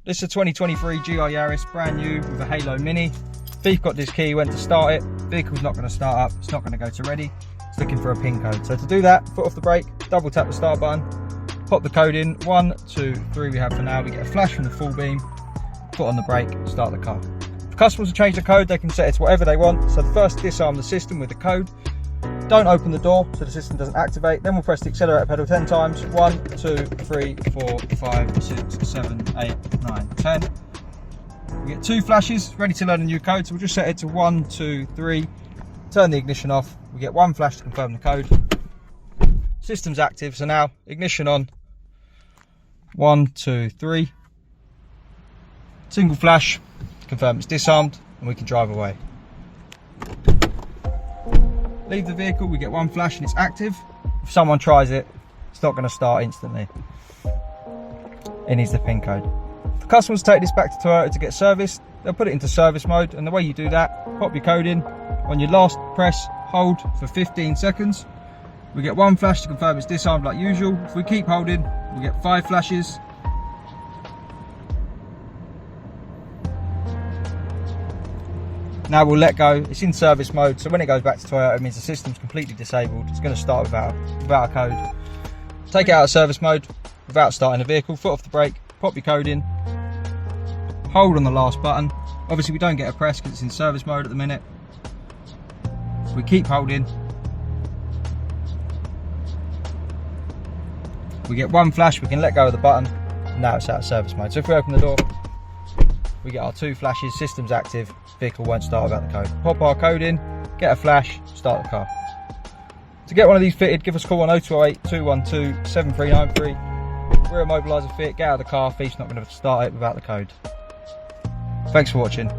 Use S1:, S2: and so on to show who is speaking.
S1: This is a 2023 GR Yaris, brand new with a Halo Mini. Thief got this key, went to start it. Vehicle's not going to start up, it's not going to go to ready. It's looking for a PIN code. So to do that, foot off the brake, double tap the start button, pop the code in. 1, 2, 3 we have for now. We get a flash from the full beam, foot on the brake, start the car. If customers will change the code, they can set it to whatever they want. So first disarm the system with the code. Don't open the door so the system doesn't activate. Then we'll press the accelerator pedal 10 times. 1, 2, 3, 4, 5, 6, 7, 8, 9, 10. We get 2 flashes, ready to learn a new code. So we'll just set it to 1, 2, 3. Turn the ignition off. We get 1 flash to confirm the code. System's active, so now ignition on. 1, 2, 3. Single flash, confirm it's disarmed, and we can drive away. Leave the vehicle, we get 1 flash and it's active. If someone tries it, it's not going to start instantly. It needs the PIN code. If the customers take this back to Toyota to get serviced, they'll put it into service mode, and the way you do that, pop your code in. On your last press, hold for 15 seconds. We get 1 flash to confirm it's disarmed like usual. If we keep holding, we get 5 flashes. Now we'll let go. It's in service mode, so when it goes back to Toyota, it means the system's completely disabled. It's going to start without a code. Take it out of service mode without starting the vehicle. Foot off the brake, pop your code in, hold on the last button. Obviously we don't get a press because it's in service mode at the minute. So we keep holding. We get 1 flash, we can let go of the button, and now it's out of service mode. So if we open the door, we get our 2 flashes, system's active, vehicle won't start without the code. Pop our code in, get a flash, start the car. To get one of these fitted, give us a call on 0208 212 7393. We're Immobiliser Fit, get out of the car, thief's not going to start it without the code. Thanks for watching.